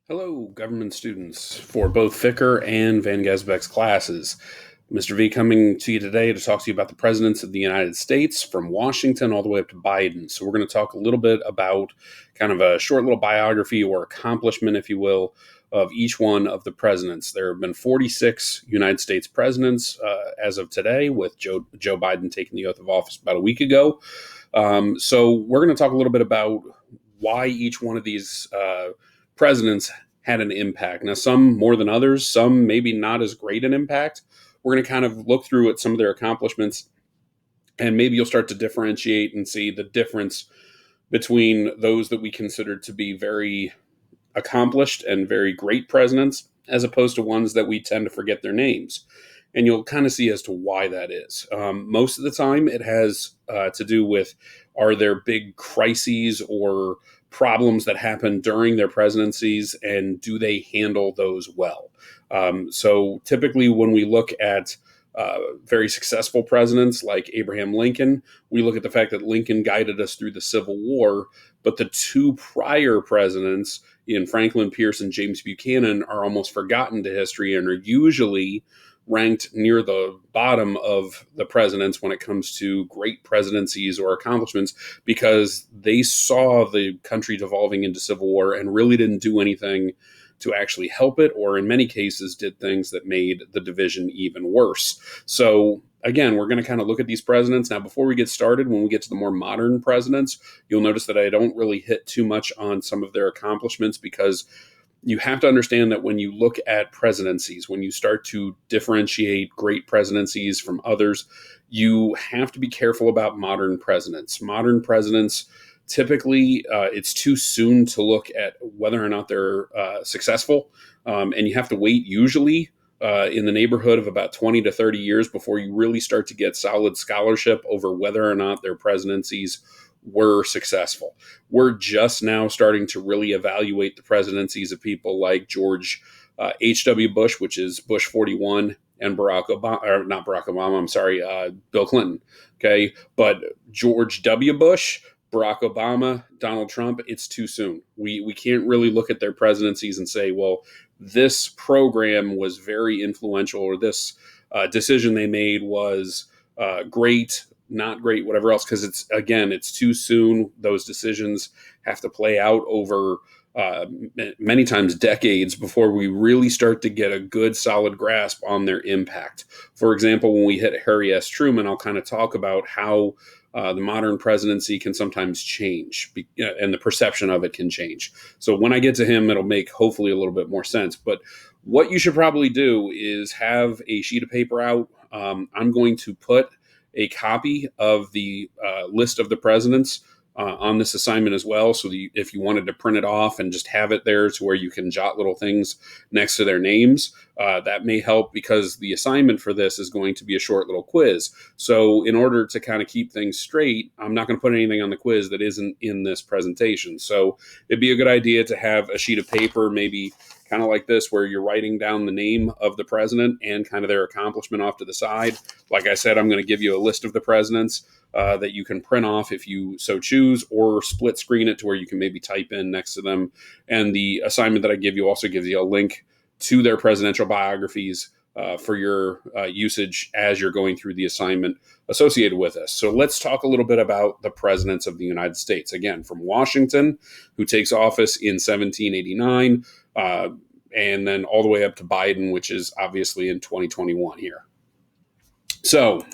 Hello, government students for both Ficker and Van Gesbeck's classes. Mr. V coming to you today to talk to you about the presidents of the United States from Washington all the way up to Biden. So, we're going to talk a little bit about kind of a short little biography or accomplishment, if you will, of each one of the presidents. There have been 46 United States presidents as of today, with Joe Biden taking the oath of office about a week ago. So, we're going to talk a little bit about why each one of these presidents had an impact. Now, some more than others, some maybe not as great an impact. We're going to kind of look through at some of their accomplishments, and maybe you'll start to differentiate and see the difference between those that we consider to be very accomplished and very great presidents, as opposed to ones that we tend to forget their names. And you'll kind of see as to why that is. Most of the time, it has to do with, are there big crises or problems that happen during their presidencies, and do they handle those well? So typically, when we look at very successful presidents like Abraham Lincoln, we look at the fact that Lincoln guided us through the Civil War, but the two prior presidents, in Franklin Pierce and James Buchanan, are almost forgotten to history and are usually ranked near the bottom of the presidents when it comes to great presidencies or accomplishments, because they saw the country devolving into civil war and really didn't do anything to actually help it, or in many cases did things that made the division even worse. So again, we're going to kind of look at these presidents. Now, before we get started, when we get to the more modern presidents, you'll notice that I don't really hit too much on some of their accomplishments, because you have to understand that when you look at presidencies, when you start to differentiate great presidencies from others, you have to be careful about modern presidents. Modern presidents, typically, it's too soon to look at whether or not they're successful. And you have to wait, usually, in the neighborhood of about 20 to 30 years before you really start to get solid scholarship over whether or not their presidencies were successful. We're just now starting to really evaluate the presidencies of people like George H.W. Bush, which is Bush 41, and Barack Obama, or not Barack Obama, I'm sorry, Bill Clinton. Okay. But George W. Bush, Barack Obama, Donald Trump, it's too soon. We can't really look at their presidencies and say, well, this program was very influential, or this decision they made was great, not great, whatever else, because it's too soon. Those decisions have to play out over many times decades before we really start to get a good solid grasp on their impact. For example, when we hit Harry S. Truman, I'll kind of talk about how the modern presidency can sometimes change, and the perception of it can change. So when I get to him, it'll make hopefully a little bit more sense. But what you should probably do is have a sheet of paper out. I'm going to put a copy of the list of the presidents on this assignment as well. So if you wanted to print it off and just have it there to where you can jot little things next to their names, that may help, because the assignment for this is going to be a short little quiz. So in order to kind of keep things straight, I'm not going to put anything on the quiz that isn't in this presentation. So it'd be a good idea to have a sheet of paper, maybe kind of like this, where you're writing down the name of the president and kind of their accomplishment off to the side. Like I said, I'm going to give you a list of the presidents that you can print off if you so choose, or split screen it to where you can maybe type in next to them. And the assignment that I give you also gives you a link to their presidential biographies for your usage as you're going through the assignment associated with this. So let's talk a little bit about the presidents of the United States. Again, from Washington, who takes office in 1789, and then all the way up to Biden, which is obviously in 2021 here. So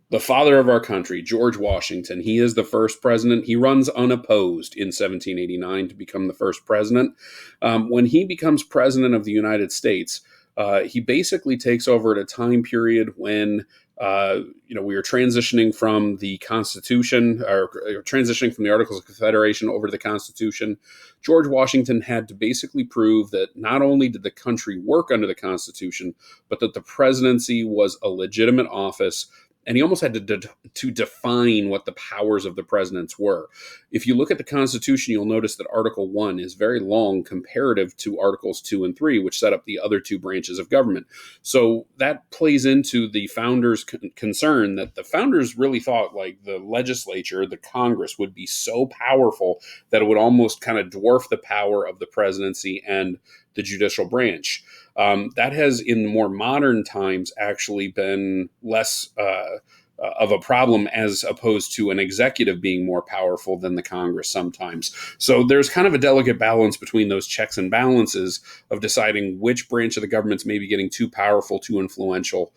the father of our country, George Washington, he is the first president. He runs unopposed in 1789 to become the first president. When he becomes president of the United States, he basically takes over at a time period when we were transitioning from the Constitution, or transitioning from the Articles of Confederation over to the Constitution. George Washington had to basically prove that not only did the country work under the Constitution, but that the presidency was a legitimate office, and he almost had to define what the powers of the presidents were. If you look at the Constitution, you'll notice that Article 1 is very long comparative to Articles 2 and 3, which set up the other two branches of government. So that plays into the founders' concern that the founders really thought like the legislature, the Congress, would be so powerful that it would almost kind of dwarf the power of the presidency and the judicial branch. That has, in more modern times, actually been less of a problem as opposed to an executive being more powerful than the Congress sometimes. So there's kind of a delicate balance between those checks and balances of deciding which branch of the government's maybe getting too powerful, too influential,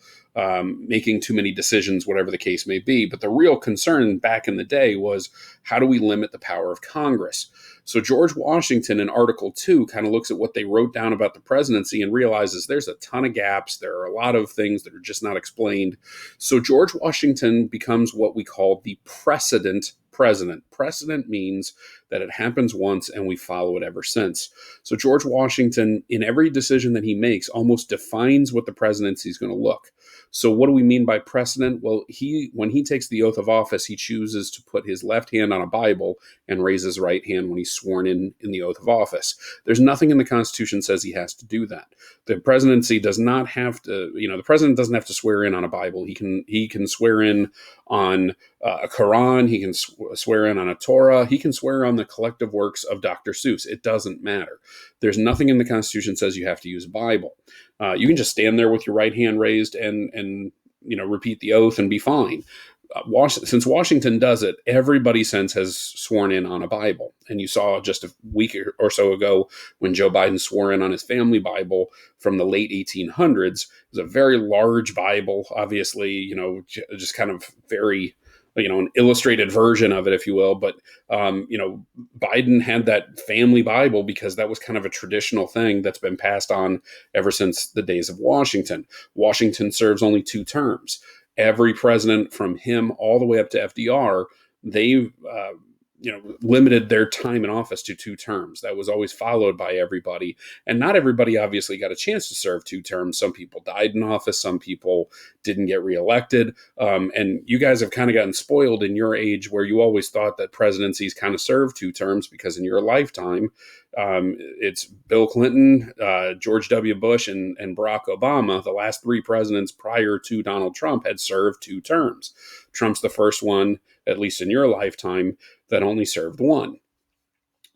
making too many decisions, whatever the case may be. But the real concern back in the day was, how do we limit the power of Congress? So George Washington in Article 2 kind of looks at what they wrote down about the presidency and realizes there's a ton of gaps. There are a lot of things that are just not explained. So George Washington becomes what we call the precedent president. Precedent means that it happens once and we follow it ever since. So George Washington, in every decision that he makes, almost defines what the presidency is going to look. So what do we mean by precedent? Well, when he takes the oath of office, he chooses to put his left hand on a Bible and raise his right hand when he's sworn in the oath of office. There's nothing in the Constitution says he has to do that. The presidency does not have to, the president doesn't have to swear in on a Bible. He can swear in on a Quran. He can swear in on a Torah. He can swear on the collective works of Dr. Seuss. It doesn't matter. There's nothing in the Constitution says you have to use a Bible. You can just stand there with your right hand raised and repeat the oath and be fine. Since Washington does it, everybody since has sworn in on a Bible. And you saw just a week or so ago when Joe Biden swore in on his family Bible from the late 1800s. It was a very large Bible, obviously, just kind of very, an illustrated version of it, if you will. But, Biden had that family Bible because that was kind of a traditional thing that's been passed on ever since the days of Washington. Washington serves only 2 terms. Every president from him all the way up to FDR, they limited their time in office to 2 terms. That was always followed by everybody. And not everybody obviously got a chance to serve 2 terms. Some people died in office. Some people didn't get reelected. And you guys have kind of gotten spoiled in your age where you always thought that presidencies kind of served 2 terms because in your lifetime, it's Bill Clinton, George W. Bush, and Barack Obama. The last 3 presidents prior to Donald Trump had served 2 terms. Trump's the first one, at least in your lifetime, that only served 1.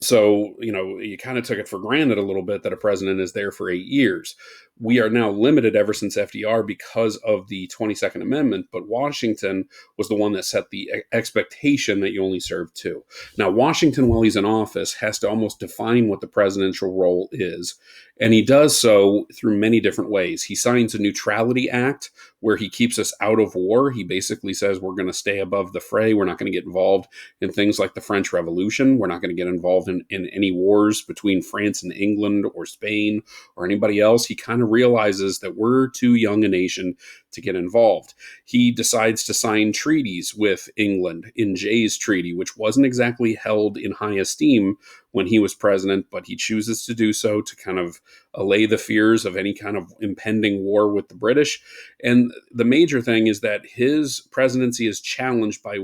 So, you kind of took it for granted a little bit that a president is there for 8 years. We are now limited ever since FDR because of the 22nd Amendment, but Washington was the one that set the expectation that you only serve 2. Now, Washington, while he's in office, has to almost define what the presidential role is, and he does so through many different ways. He signs a Neutrality Act where he keeps us out of war. He basically says we're going to stay above the fray. We're not going to get involved in things like the French Revolution. We're not going to get involved in any wars between France and England or Spain or anybody else. He kind of realizes that we're too young a nation to get involved. He decides to sign treaties with England in Jay's Treaty, which wasn't exactly held in high esteem when he was president, but he chooses to do so to kind of allay the fears of any kind of impending war with the British. And the major thing is that his presidency is challenged by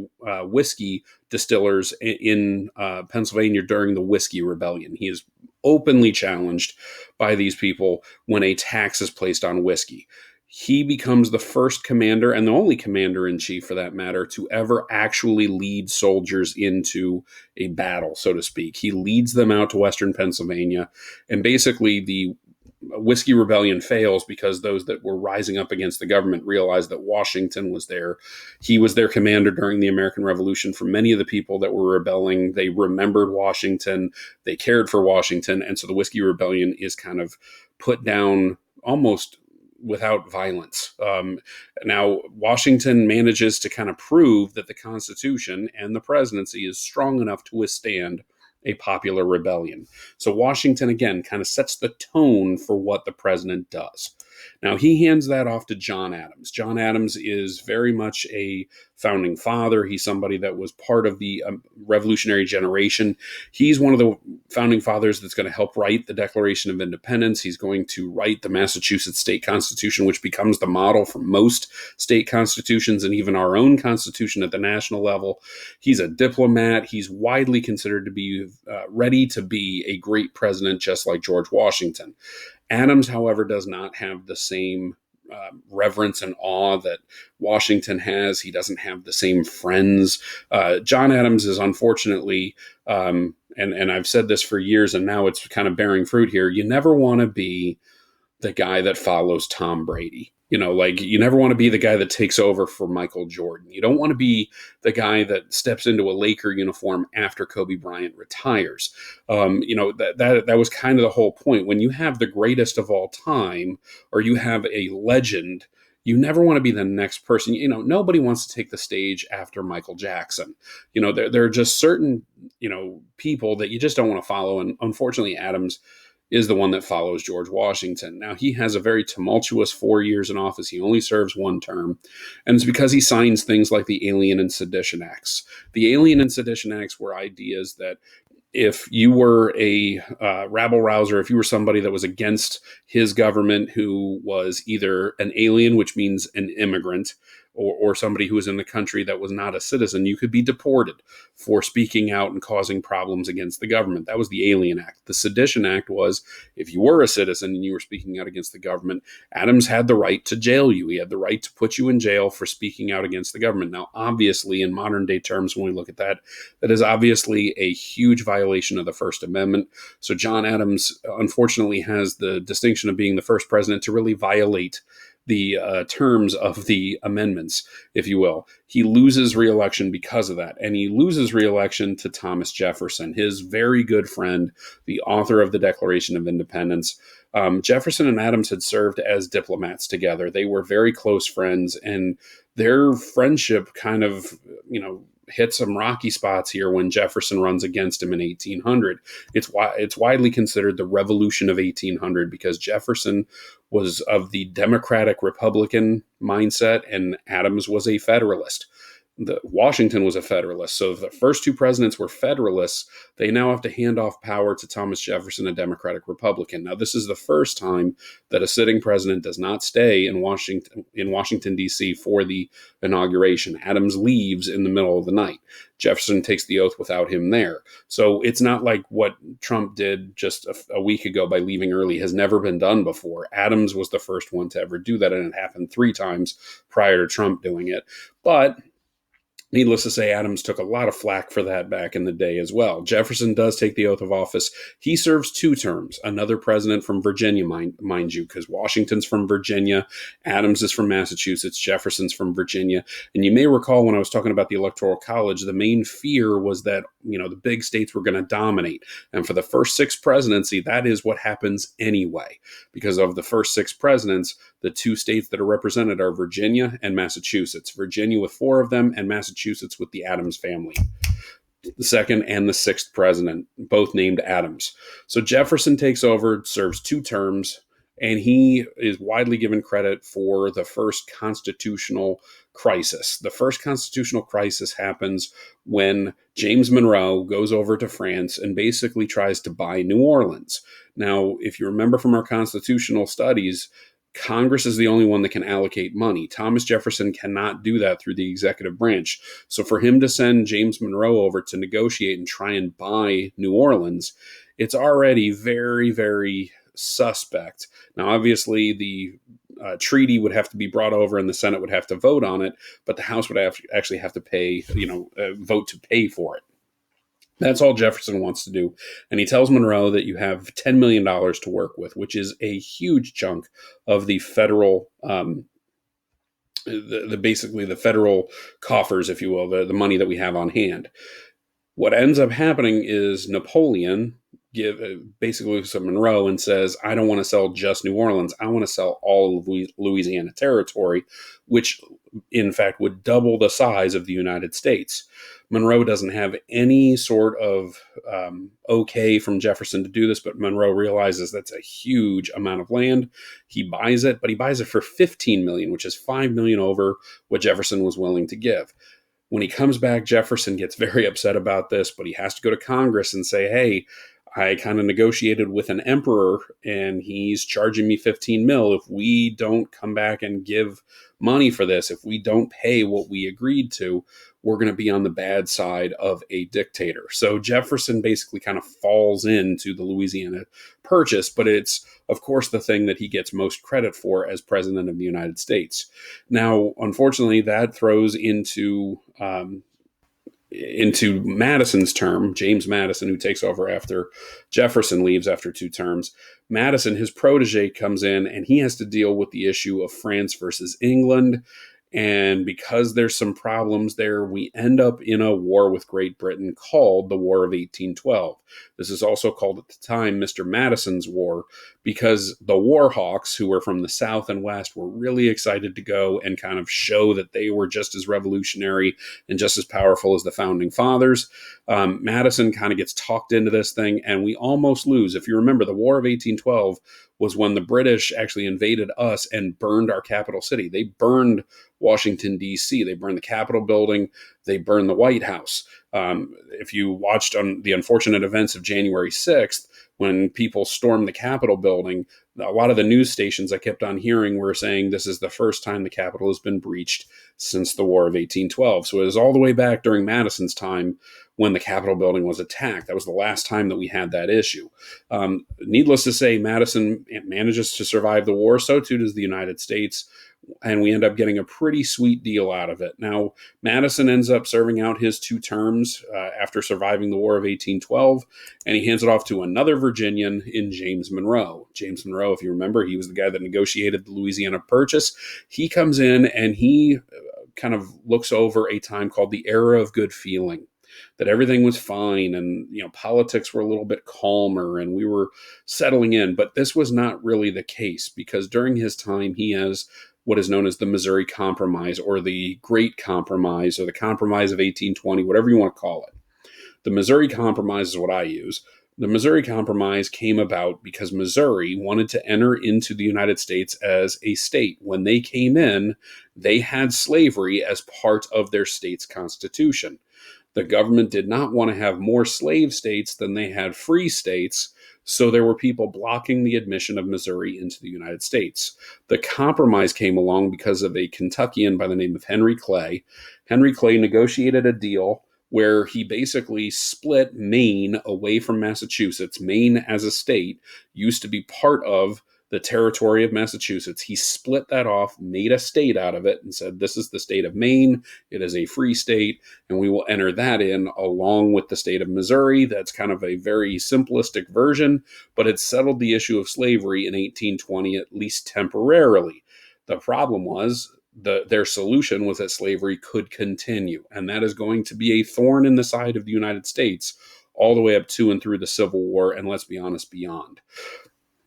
whiskey distillers in Pennsylvania during the Whiskey Rebellion. He is openly challenged by these people when a tax is placed on whiskey. He becomes the first commander and the only commander in chief, for that matter, to ever actually lead soldiers into a battle, so to speak. He leads them out to Western Pennsylvania, and basically the Whiskey Rebellion fails because those that were rising up against the government realized that Washington was there. He was their commander during the American Revolution. For many of the people that were rebelling, they remembered Washington, they cared for Washington, and so the Whiskey Rebellion is kind of put down almost without violence. Now, Washington manages to kind of prove that the Constitution and the presidency is strong enough to withstand a popular rebellion. So Washington, again, kind of sets the tone for what the president does. Now, he hands that off to John Adams. John Adams is very much a founding father. He's somebody that was part of the revolutionary generation. He's one of the founding fathers that's going to help write the Declaration of Independence. He's going to write the Massachusetts state constitution, which becomes the model for most state constitutions and even our own constitution at the national level. He's a diplomat. He's widely considered to be ready to be a great president, just like George Washington. Adams, however, does not have the same reverence and awe that Washington has. He doesn't have the same friends. John Adams is unfortunately, and I've said this for years, and now it's kind of bearing fruit here. You never want to be the guy that follows Tom Brady. Like you never want to be the guy that takes over for Michael Jordan. You don't want to be the guy that steps into a Laker uniform after Kobe Bryant retires. That was kind of the whole point. When you have the greatest of all time, or you have a legend, you never want to be the next person. Nobody wants to take the stage after Michael Jackson. There are just certain, people that you just don't want to follow. And unfortunately, Adams is the one that follows George Washington. Now, he has a very tumultuous 4 years in office. He only serves one term, and it's because he signs things like the Alien and Sedition Acts. The Alien and Sedition Acts were ideas that if you were a rabble rouser, if you were somebody that was against his government who was either an alien, which means an immigrant, or somebody who was in the country that was not a citizen, you could be deported for speaking out and causing problems against the government. That was the Alien Act. The Sedition Act was if you were a citizen and you were speaking out against the government, Adams had the right to jail you. He had the right to put you in jail for speaking out against the government. Now, obviously, in modern day terms, when we look at that, that is obviously a huge violation of the First Amendment. So John Adams, unfortunately, has the distinction of being the first president to really violate the terms of the amendments, if you will. He loses re-election because of that. And he loses re-election to Thomas Jefferson, his very good friend, the author of the Declaration of Independence. Jefferson and Adams had served as diplomats together. They were very close friends, and their friendship kind of, hit some rocky spots here when Jefferson runs against him in 1800. It's widely considered the Revolution of 1800 because Jefferson was of the Democratic Republican mindset and Adams was a Federalist. Washington was a Federalist. So the first two presidents were Federalists. They now have to hand off power to Thomas Jefferson, a Democratic Republican. Now, this is the first time that a sitting president does not stay in Washington, D.C. for the inauguration. Adams leaves in the middle of the night. Jefferson takes the oath without him there. So it's not like what Trump did just a week ago by leaving early has never been done before. Adams was the first one to ever do that, and it happened 3 times prior to Trump doing it. But needless to say, Adams took a lot of flack for that back in the day as well. Jefferson does take the oath of office. He serves 2 terms. Another president from Virginia, mind you, because Washington's from Virginia, Adams is from Massachusetts, Jefferson's from Virginia. And you may recall when I was talking about the Electoral College, the main fear was that, the big states were going to dominate. And for the first 6 presidency, that is what happens anyway. Because of the first 6 presidents, the 2 states that are represented are Virginia and Massachusetts. Virginia with 4 of them, and Massachusetts with the Adams family. The second and the 6th president, both named Adams. So Jefferson takes over, serves 2 terms, and he is widely given credit for the first constitutional crisis. The first constitutional crisis happens when James Monroe goes over to France and basically tries to buy New Orleans. Now, if you remember from our constitutional studies, Congress is the only one that can allocate money. Thomas Jefferson cannot do that through the executive branch. So for him to send James Monroe over to negotiate and try and buy New Orleans, it's already very, very suspect. Now, obviously, the treaty would have to be brought over and the Senate would have to vote on it, but the House would actually have to pay, vote to pay for it. That's all Jefferson wants to do. And he tells Monroe that you have $10 million to work with, which is a huge chunk of the federal, basically the federal coffers, if you will, the money that we have on hand. What ends up happening is Napoleon basically looks at Monroe and says, I don't want to sell just New Orleans. I want to sell all of Louisiana territory, which in fact would double the size of the United States. Monroe doesn't have any sort of okay from Jefferson to do this, but Monroe realizes that's a huge amount of land. He buys it, but he buys it for $15 million, which is $5 million over what Jefferson was willing to give. When he comes back, Jefferson gets very upset about this, but he has to go to Congress and say, hey, I kind of negotiated with an emperor and he's charging me 15 mil. If we don't come back and give money for this, if we don't pay what we agreed to, we're going to be on the bad side of a dictator. So Jefferson basically kind of falls into the Louisiana Purchase, but it's, of course, the thing that he gets most credit for as president of the United States. Now, unfortunately, that throws into Madison's term, James Madison, who takes over after Jefferson leaves after 2 terms. Madison, his protege, comes in and he has to deal with the issue of France versus England. And because there's some problems there, we end up in a war with Great Britain called the War of 1812. This is also called at the time Mr. Madison's War, because the war hawks, who were from the South and West, were really excited to go and kind of show that they were just as revolutionary and just as powerful as the founding fathers. Madison kind of gets talked into this thing, and we almost lose. If you remember, the War of 1812 was when the British actually invaded us and burned our capital city. They burned Washington, D.C. They burned the Capitol building. They burned the White House. If you watched on the unfortunate events of January 6th, when people stormed the Capitol building, a lot of the news stations I kept on hearing were saying this is the first time the Capitol has been breached since the War of 1812. So it was all the way back during Madison's time when the Capitol building was attacked. That was the last time that we had that issue. Needless to say, Madison manages to survive the war. So too does the United States. And we end up getting a pretty sweet deal out of it. Now, Madison ends up serving out his 2 terms after surviving the War of 1812, and he hands it off to another Virginian in James Monroe. James Monroe, if you remember, he was the guy that negotiated the Louisiana Purchase. He comes in and he kind of looks over a time called the Era of Good Feeling, that everything was fine and, politics were a little bit calmer and we were settling in. But this was not really the case, because during his time, he has what is known as the Missouri Compromise, or the Great Compromise, or the Compromise of 1820, whatever you want to call it. The Missouri Compromise is what I use. The Missouri Compromise came about because Missouri wanted to enter into the United States as a state. When they came in, they had slavery as part of their state's constitution. The government did not want to have more slave states than they had free states, so there were people blocking the admission of Missouri into the United States. The compromise came along because of a Kentuckian by the name of Henry Clay. Henry Clay negotiated a deal where he basically split Maine away from Massachusetts. Maine as a state used to be part of the territory of Massachusetts. He split that off, made a state out of it, and said, this is the state of Maine. It is a free state, and we will enter that in along with the state of Missouri. That's kind of a very simplistic version, but it settled the issue of slavery in 1820, at least temporarily. The problem was their solution was that slavery could continue, and that is going to be a thorn in the side of the United States all the way up to and through the Civil War, and let's be honest, beyond.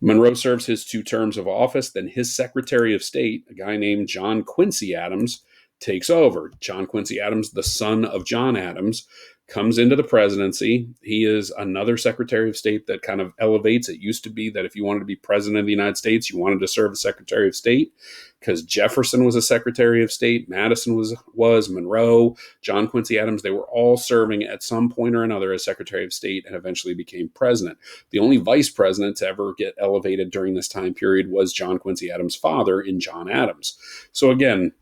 Monroe serves his 2 terms of office. Then his Secretary of State, a guy named John Quincy Adams, takes over. John Quincy Adams, the son of John Adams, comes into the presidency. He is another Secretary of State that kind of elevates. It used to be that if you wanted to be president of the United States, you wanted to serve as Secretary of State, because Jefferson was a Secretary of State, Madison was Monroe, John Quincy Adams. They were all serving at some point or another as Secretary of State and eventually became president. The only vice president to ever get elevated during this time period was John Quincy Adams' father, in John Adams. So again,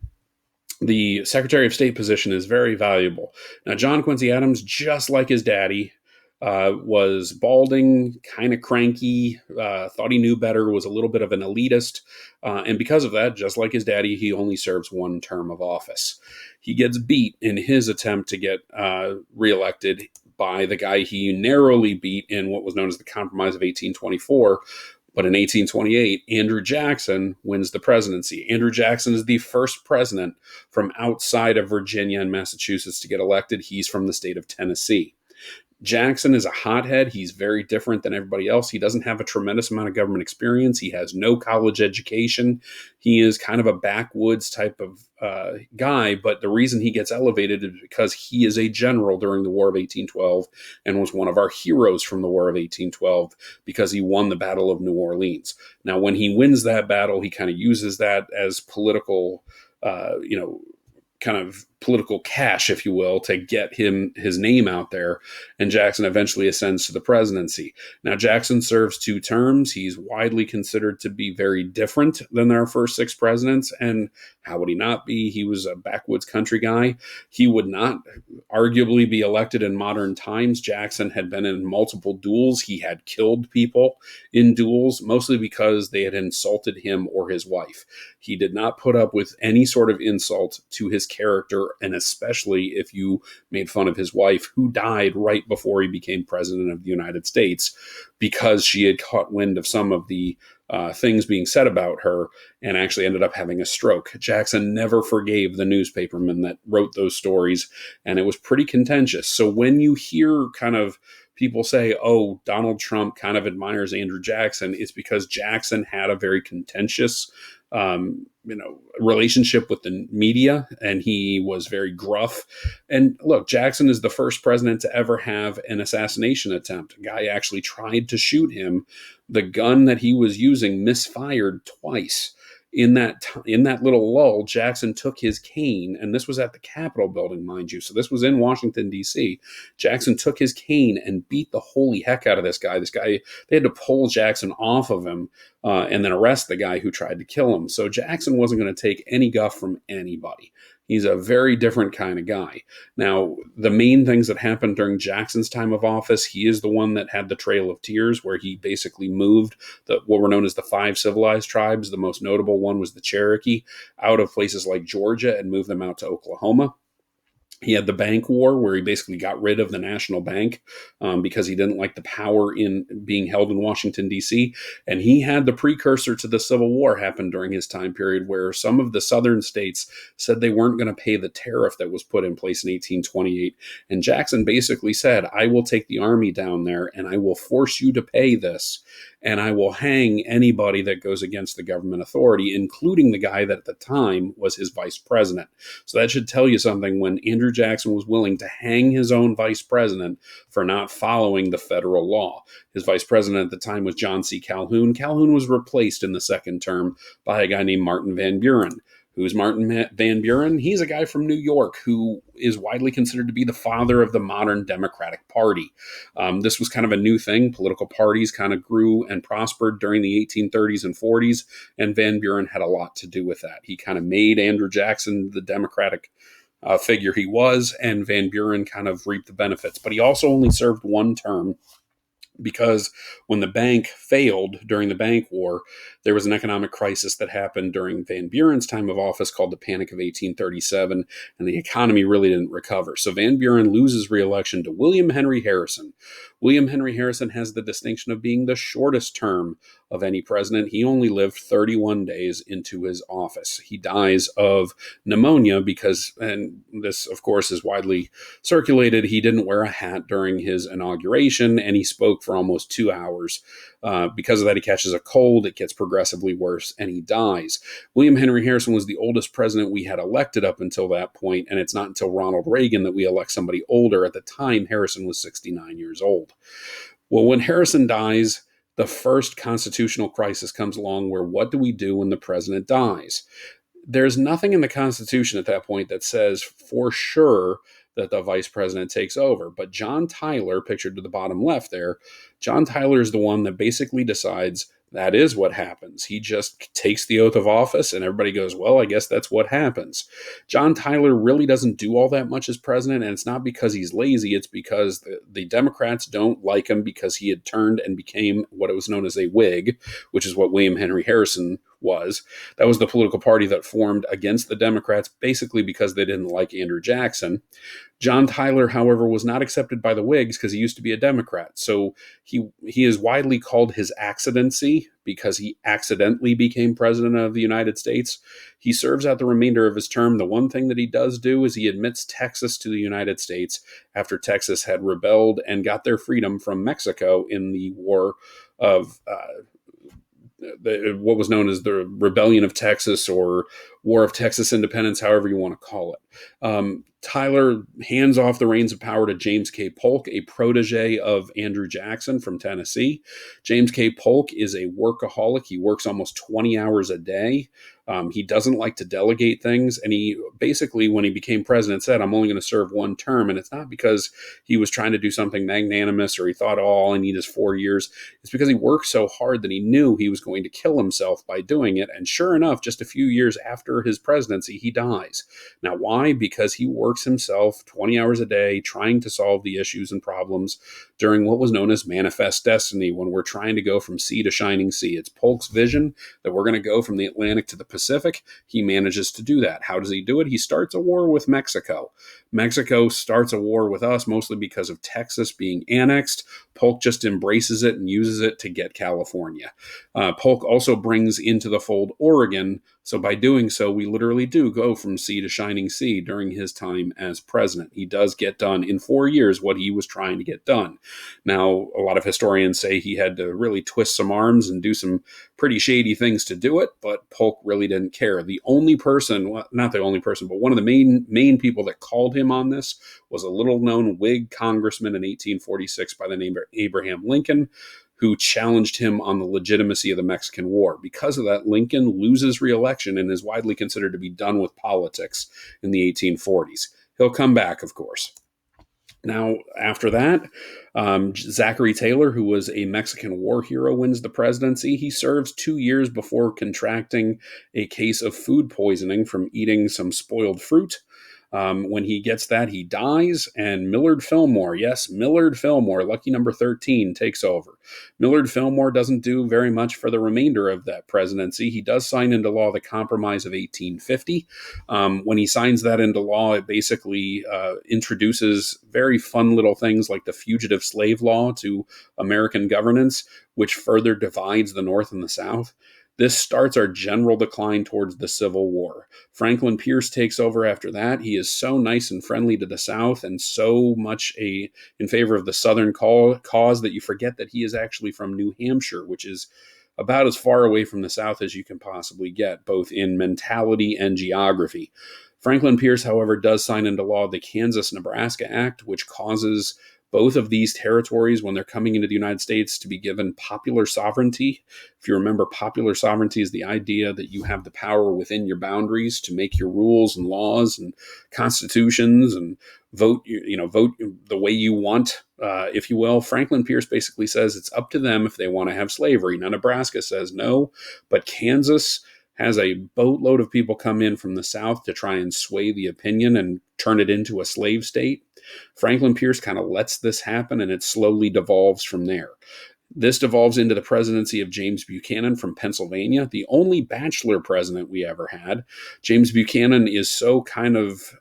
the Secretary of State position is very valuable. Now, John Quincy Adams, just like his daddy, was balding, kind of cranky, thought he knew better, was a little bit of an elitist. And because of that, just like his daddy, he only serves 1 term of office. He gets beat in his attempt to get reelected by the guy he narrowly beat in what was known as the Compromise of 1824. But in 1828, Andrew Jackson wins the presidency. Andrew Jackson is the first president from outside of Virginia and Massachusetts to get elected. He's from the state of Tennessee. Jackson is a hothead. He's very different than everybody else. He doesn't have a tremendous amount of government experience. He has no college education. He is kind of a backwoods type of guy, but the reason he gets elevated is because he is a general during the War of 1812 and was one of our heroes from the War of 1812 because he won the Battle of New Orleans. Now, when he wins that battle, he kind of uses that as political, kind of political cash, if you will, to get his name out there. And Jackson eventually ascends to the presidency. Now, Jackson serves 2 terms. He's widely considered to be very different than our first 6 presidents. And how would he not be? He was a backwoods country guy. He would not arguably be elected in modern times. Jackson had been in multiple duels. He had killed people in duels, mostly because they had insulted him or his wife. He did not put up with any sort of insult to his character, and especially if you made fun of his wife, who died right before he became president of the United States because she had caught wind of some of the things being said about her and actually ended up having a stroke. Jackson never forgave the newspapermen that wrote those stories, and it was pretty contentious. So when you hear kind of people say, oh, Donald Trump kind of admires Andrew Jackson, it's because Jackson had a very contentious relationship with the media, and he was very gruff. And look, Jackson is the first president to ever have an assassination attempt. A guy actually tried to shoot him. The gun that he was using misfired twice. In that little lull, Jackson took his cane, and this was at the Capitol building, mind you. So this was in Washington, D.C. Jackson took his cane and beat the holy heck out of this guy. They had to pull Jackson off of him and then arrest the guy who tried to kill him. So Jackson wasn't going to take any guff from anybody. He's a very different kind of guy. Now, the main things that happened during Jackson's time of office, he is the one that had the Trail of Tears, where he basically moved what were known as the 5 civilized tribes. The most notable one was the Cherokee, out of places like Georgia and moved them out to Oklahoma. He had the bank war, where he basically got rid of the national bank because he didn't like the power in being held in Washington, D.C. And he had the precursor to the Civil War happen during his time period, where some of the southern states said they weren't going to pay the tariff that was put in place in 1828. And Jackson basically said, I will take the army down there and I will force you to pay this. And I will hang anybody that goes against the government authority, including the guy that at the time was his vice president. So that should tell you something. When Andrew Jackson was willing to hang his own vice president for not following the federal law. His vice president at the time was John C. Calhoun. Calhoun was replaced in the second term by a guy named Martin Van Buren. Who's Martin Van Buren? He's a guy from New York who is widely considered to be the father of the modern Democratic Party. This was kind of a new thing. Political parties kind of grew and prospered during the 1830s and 40s, and Van Buren had a lot to do with that. He kind of made Andrew Jackson the Democratic figure he was, and Van Buren kind of reaped the benefits. But he also only served 1 term, because when the bank failed during the bank war, there was an economic crisis that happened during Van Buren's time of office called the Panic of 1837, and the economy really didn't recover. So Van Buren loses re-election to William Henry Harrison. William Henry Harrison has the distinction of being the shortest term of any president. He only lived 31 days into his office. He dies of pneumonia because, and this of course is widely circulated, he didn't wear a hat during his inauguration, and he spoke for almost 2 hours. Because of that, he catches a cold, it gets progressively worse, and he dies. William Henry Harrison was the oldest president we had elected up until that point, and it's not until Ronald Reagan that we elect somebody older. At the time, Harrison was 69 years old. Well, when Harrison dies, the first constitutional crisis comes along, where what do we do when the president dies? There's nothing in the Constitution at that point that says for sure that the vice president takes over. But John Tyler, pictured to the bottom left there, John Tyler is the one that basically decides that is what happens. He just takes the oath of office and everybody goes, well, I guess that's what happens. John Tyler really doesn't do all that much as president, and it's not because he's lazy. It's because the Democrats don't like him because he had turned and became what was known as a Whig, which is what William Henry Harrison was. That was the political party that formed against the Democrats, basically because they didn't like Andrew Jackson. John Tyler, however, was not accepted by the Whigs because he used to be a Democrat. So he is widely called his accidency because he accidentally became president of the United States. He serves out the remainder of his term. The one thing that he does do is he admits Texas to the United States after Texas had rebelled and got their freedom from Mexico in the war of what was known as the Rebellion of Texas or War of Texas Independence, however you want to call it. Tyler hands off the reins of power to James K. Polk, a protege of Andrew Jackson from Tennessee. James K. Polk is a workaholic. He works almost 20 hours a day. He doesn't like to delegate things. And he basically, when he became president, said, I'm only going to serve one term. And it's not because he was trying to do something magnanimous or he thought, oh, all I need is 4 years. It's because he worked so hard that he knew he was going to kill himself by doing it. And sure enough, just a few years after his presidency, he dies. Now, why? Because he works himself 20 hours a day trying to solve the issues and problems during what was known as manifest destiny, when we're trying to go from sea to shining sea. It's Polk's vision that we're going to go from the Atlantic to the Pacific. He manages to do that. How does he do it? He starts a war with Mexico. Mexico starts a war with us mostly because of Texas being annexed. Polk just embraces it and uses it to get California. Polk also brings into the fold Oregon. So by doing so, we literally do go from sea to shining sea during his time as president. He does get done in 4 years what he was trying to get done. Now, a lot of historians say he had to really twist some arms and do some pretty shady things to do it, but Polk really didn't care. The only person, well, not the only person, but one of the main people that called him on this was a little-known Whig congressman in 1846 by the name of Abraham Lincoln, who challenged him on the legitimacy of the Mexican War. Because of that, Lincoln loses re-election and is widely considered to be done with politics in the 1840s. He'll come back, of course. Now, after that, Zachary Taylor, who was a Mexican war hero, wins the presidency. He serves 2 years before contracting a case of food poisoning from eating some spoiled fruit. When he gets that, he dies, and Millard Fillmore, yes, Millard Fillmore, lucky number 13, takes over. Millard Fillmore doesn't do very much for the remainder of that presidency. He does sign into law the Compromise of 1850. When he signs that into law, it basically introduces very fun little things like the fugitive slave law to American governance, which further divides the North and the South. This starts our general decline towards the Civil War. Franklin Pierce takes over after that. He is so nice and friendly to the South and so much in favor of the Southern cause that you forget that he is actually from New Hampshire, which is about as far away from the South as you can possibly get, both in mentality and geography. Franklin Pierce, however, does sign into law the Kansas-Nebraska Act, which causes both of these territories, when they're coming into the United States, to be given popular sovereignty. If you remember, popular sovereignty is the idea that you have the power within your boundaries to make your rules and laws and constitutions and vote the way you want, if you will. Franklin Pierce basically says it's up to them if they want to have slavery. Now, Nebraska says no, but Kansas has a boatload of people come in from the South to try and sway the opinion and turn it into a slave state. Franklin Pierce kind of lets this happen, and it slowly devolves from there. This devolves into the presidency of James Buchanan from Pennsylvania, the only bachelor president we ever had. James Buchanan is so kind of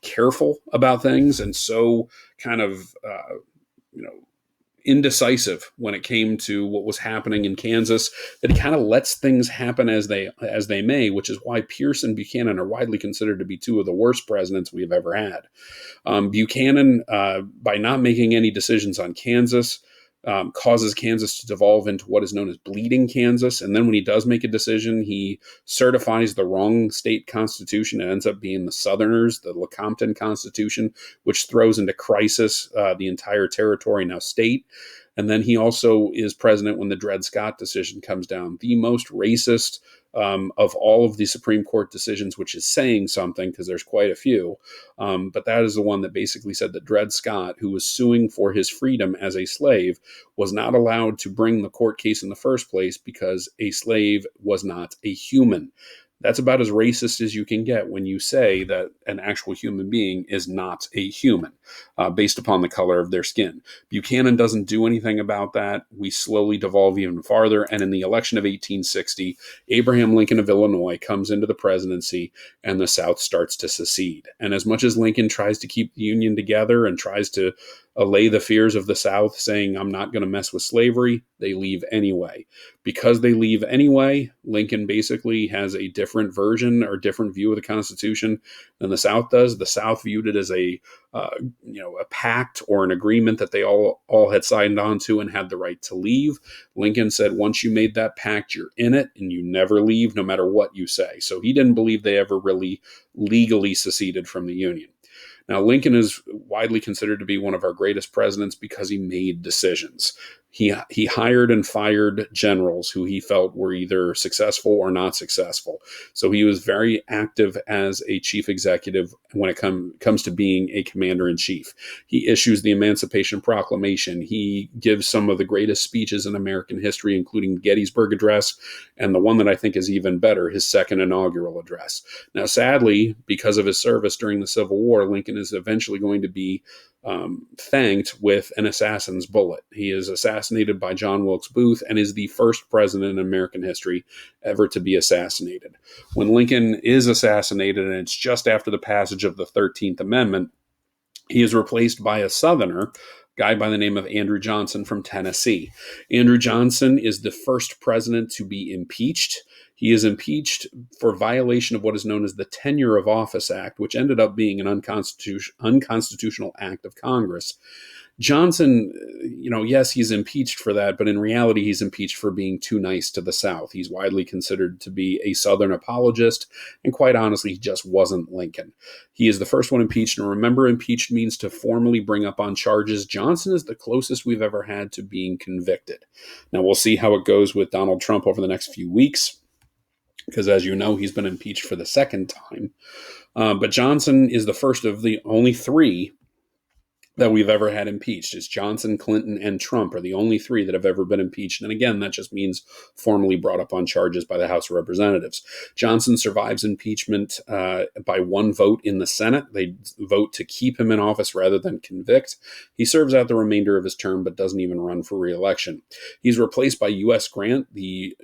careful about things and so kind of, indecisive when it came to what was happening in Kansas, that he kind of lets things happen as they may, which is why Pierce and Buchanan are widely considered to be two of the worst presidents we've ever had. Buchanan, by not making any decisions on Kansas, causes Kansas to devolve into what is known as bleeding Kansas. And then when he does make a decision, he certifies the wrong state constitution. It ends up being the Southerners, the Lecompton Constitution, which throws into crisis the entire territory, now state. And then he also is president when the Dred Scott decision comes down, the most racist of all of the Supreme Court decisions, which is saying something because there's quite a few. But that is the one that basically said that Dred Scott, who was suing for his freedom as a slave, was not allowed to bring the court case in the first place because a slave was not a human. That's about as racist as you can get when you say that an actual human being is not a human based upon the color of their skin. Buchanan doesn't do anything about that. We slowly devolve even farther. And in the election of 1860, Abraham Lincoln of Illinois comes into the presidency and the South starts to secede. And as much as Lincoln tries to keep the Union together and tries to allay the fears of the South, saying, I'm not going to mess with slavery, they leave anyway. Because they leave anyway, Lincoln basically has a different version or different view of the Constitution than the South does. The South viewed it as a pact or an agreement that they all had signed on to and had the right to leave. Lincoln said, once you made that pact, you're in it and you never leave, no matter what you say. So he didn't believe they ever really legally seceded from the Union. Now, Lincoln is widely considered to be one of our greatest presidents because he made decisions. He hired and fired generals who he felt were either successful or not successful. So he was very active as a chief executive when it comes to being a commander in chief. He issues the Emancipation Proclamation. He gives some of the greatest speeches in American history, including the Gettysburg Address, and the one that I think is even better, his second inaugural address. Now, sadly, because of his service during the Civil War, Lincoln is eventually going to be thanked with an assassin's bullet. He is assassinated by John Wilkes Booth and is the first president in American history ever to be assassinated. When Lincoln is assassinated, and it's just after the passage of the 13th Amendment, he is replaced by a Southerner, guy by the name of Andrew Johnson from Tennessee. Andrew Johnson is the first president to be impeached. He is impeached for violation of what is known as the Tenure of Office Act, which ended up being an unconstitutional act of Congress. Johnson, yes, he's impeached for that, but in reality, he's impeached for being too nice to the South. He's widely considered to be a Southern apologist, and quite honestly, he just wasn't Lincoln. He is the first one impeached, and remember, impeached means to formally bring up on charges. Johnson is the closest we've ever had to being convicted. Now, we'll see how it goes with Donald Trump over the next few weeks, because as you know, he's been impeached for the second time. But Johnson is the first of the only three that we've ever had impeached. It's Johnson, Clinton, and Trump are the only three that have ever been impeached. And again, that just means formally brought up on charges by the House of Representatives. Johnson survives impeachment by one vote in the Senate. They vote to keep him in office rather than convict. He serves out the remainder of his term, but doesn't even run for re-election. He's replaced by U.S. Grant, the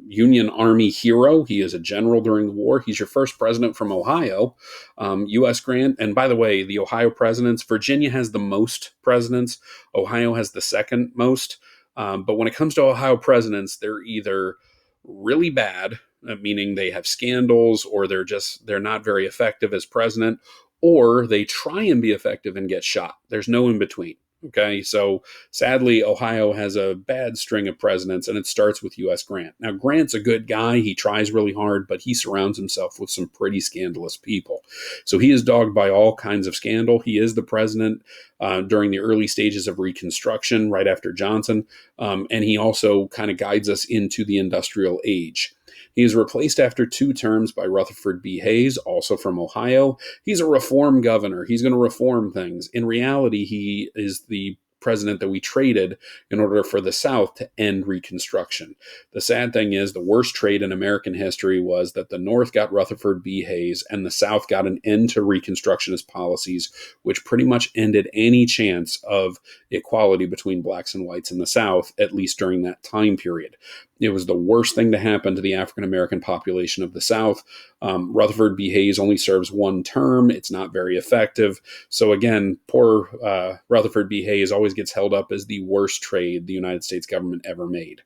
Union Army hero. He is a general during the war. He's your first president from Ohio. U.S. Grant, and by the way, the Ohio presidents, Virginia has the most presidents. Ohio has the second most. But when it comes to Ohio presidents, they're either really bad, meaning they have scandals, or they're not very effective as president, or they try and be effective and get shot. There's no in between. Okay, so sadly, Ohio has a bad string of presidents, and it starts with U.S. Grant. Now, Grant's a good guy. He tries really hard, but he surrounds himself with some pretty scandalous people. So he is dogged by all kinds of scandal. He is the president during the early stages of Reconstruction, right after Johnson, and he also kind of guides us into the industrial age. He is replaced after 2 terms by Rutherford B. Hayes, also from Ohio. He's a reform governor. He's going to reform things. In reality, he is the president that we traded in order for the South to end Reconstruction. The sad thing is the worst trade in American history was that the North got Rutherford B. Hayes and the South got an end to Reconstructionist policies, which pretty much ended any chance of equality between blacks and whites in the South, at least during that time period. It was the worst thing to happen to the African American population of the South. Rutherford B. Hayes only serves 1 term. It's not very effective. So again, poor Rutherford B. Hayes always gets held up as the worst trade the United States government ever made.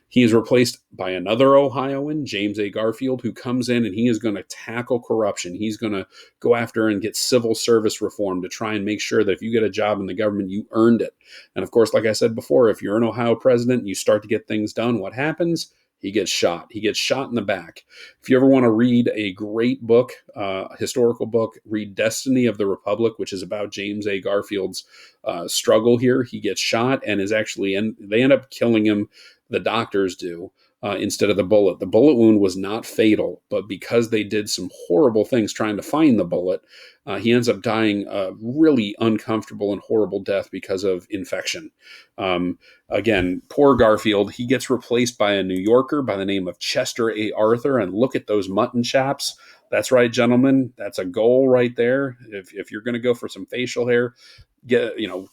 He is replaced by another Ohioan, James A. Garfield, who comes in and he is going to tackle corruption. He's going to go after and get civil service reform to try and make sure that if you get a job in the government, you earned it. And of course, like I said before, if you're an Ohio president and you start to get things done, what happens? He gets shot. He gets shot in the back. If you ever want to read a great book, historical book, read Destiny of the Republic, which is about James A. Garfield's struggle here. He gets shot and is actually, and they end up killing him the doctors do instead of the bullet. The bullet wound was not fatal, but because they did some horrible things trying to find the bullet, he ends up dying a really uncomfortable and horrible death because of infection. Again, poor Garfield. He gets replaced by a New Yorker by the name of Chester A. Arthur. And look at those mutton chaps. That's right, gentlemen. That's a goal right there. If you're going to go for some facial hair,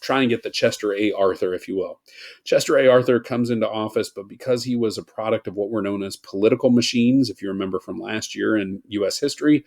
try and get the Chester A. Arthur, if you will. Chester A. Arthur comes into office, but because he was a product of what were known as political machines, if you remember from last year in U.S. history,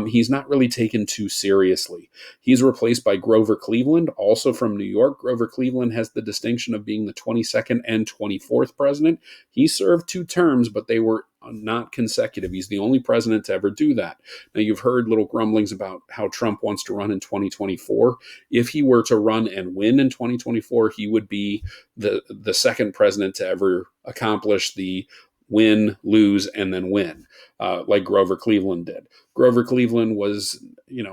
he's not really taken too seriously. He's replaced by Grover Cleveland, also from New York. Grover Cleveland has the distinction of being the 22nd and 24th president. He served 2 terms, but they were not consecutive. He's the only president to ever do that. Now, you've heard little grumblings about how Trump wants to run in 2024. If he were to run and win in 2024, he would be the second president to ever accomplish the win, lose, and then win, like Grover Cleveland did. Grover Cleveland was,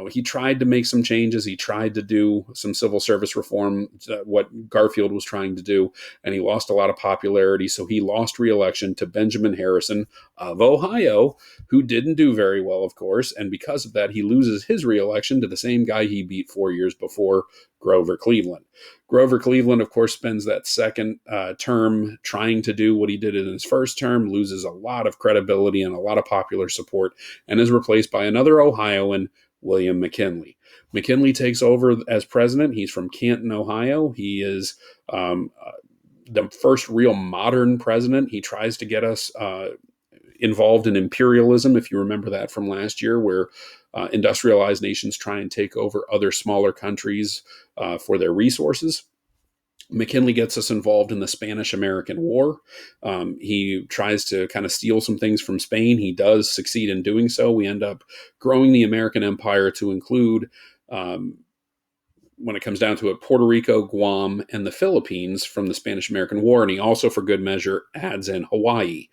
he tried to make some changes. He tried to do some civil service reform, what Garfield was trying to do, and he lost a lot of popularity. So he lost re-election to Benjamin Harrison of Ohio, who didn't do very well, of course. And because of that, he loses his re-election to the same guy he beat 4 years before, Grover Cleveland. Grover Cleveland, of course, spends that second term trying to do what he did in his first term, loses a lot of credibility and a lot of popular support, and is replaced by another Ohioan, William McKinley. McKinley takes over as president. He's from Canton, Ohio. He is the first real modern president. He tries to get us involved in imperialism, if you remember that from last year, where industrialized nations try and take over other smaller countries for their resources. McKinley gets us involved in the Spanish-American War. He tries to kind of steal some things from Spain. He does succeed in doing so. We end up growing the American empire to include, when it comes down to it, Puerto Rico, Guam, and the Philippines from the Spanish-American War. And he also, for good measure, adds in Hawaii.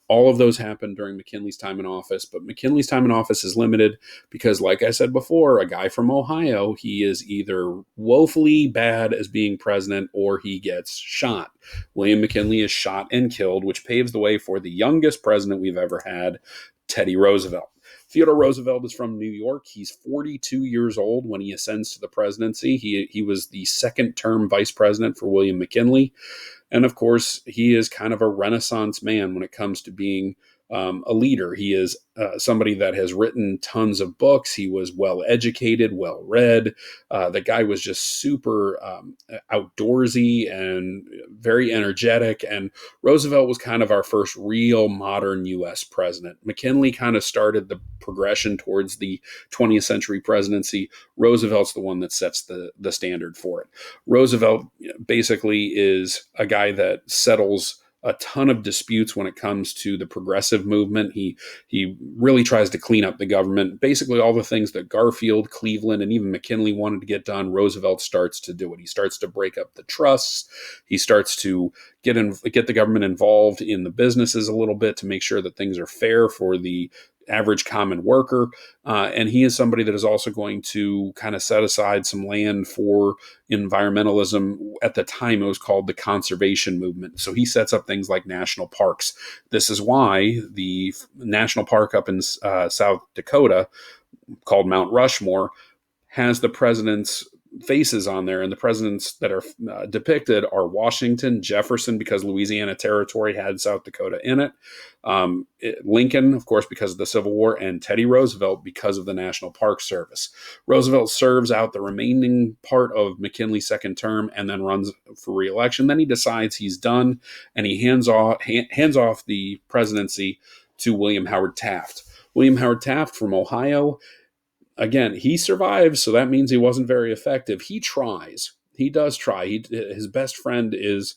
All of those happened during McKinley's time in office, but McKinley's time in office is limited because, like I said before, a guy from Ohio, he is either woefully bad as being president or he gets shot. William McKinley is shot and killed, which paves the way for the youngest president we've ever had, Teddy Roosevelt. Theodore Roosevelt is from New York. He's 42 years old when he ascends to the presidency. He was the second term vice president for William McKinley. And of course, he is kind of a Renaissance man when it comes to being a leader. He is somebody that has written tons of books. He was well educated, well read. The guy was just super outdoorsy and very energetic. And Roosevelt was kind of our first real modern U.S. president. McKinley kind of started the progression towards the 20th century presidency. Roosevelt's the one that sets the standard for it. Roosevelt basically is a guy that settles a ton of disputes when it comes to the progressive movement. He really tries to clean up the government. Basically, all the things that Garfield, Cleveland, and even McKinley wanted to get done, Roosevelt starts to do it. He starts to break up the trusts. He starts to get the government involved in the businesses a little bit to make sure that things are fair for the average common worker. And he is somebody that is also going to kind of set aside some land for environmentalism. At the time, it was called the conservation movement. So he sets up things like national parks. This is why the national park up in South Dakota, called Mount Rushmore, has the president's faces on there, and the presidents that are depicted are Washington, Jefferson, because Louisiana Territory had South Dakota in it, Lincoln, of course, because of the Civil War, and Teddy Roosevelt because of the National Park Service. Roosevelt serves out the remaining part of McKinley's second term and then runs for re-election. Then he decides he's done, and he hands off the presidency to William Howard Taft. William Howard Taft from Ohio. Again, he survives, so that means he wasn't very effective. He tries. He does try. His best friend is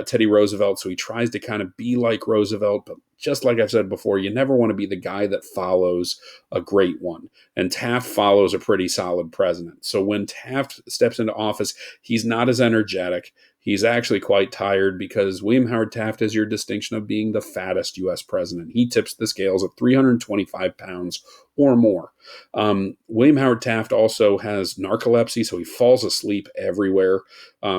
Teddy Roosevelt, so he tries to kind of be like Roosevelt. But just like I've said before, you never want to be the guy that follows a great one. And Taft follows a pretty solid president. So when Taft steps into office, he's not as energetic. He's actually quite tired because William Howard Taft has your distinction of being the fattest U.S. president. He tips the scales at 325 pounds or more. William Howard Taft also has narcolepsy, so he falls asleep everywhere.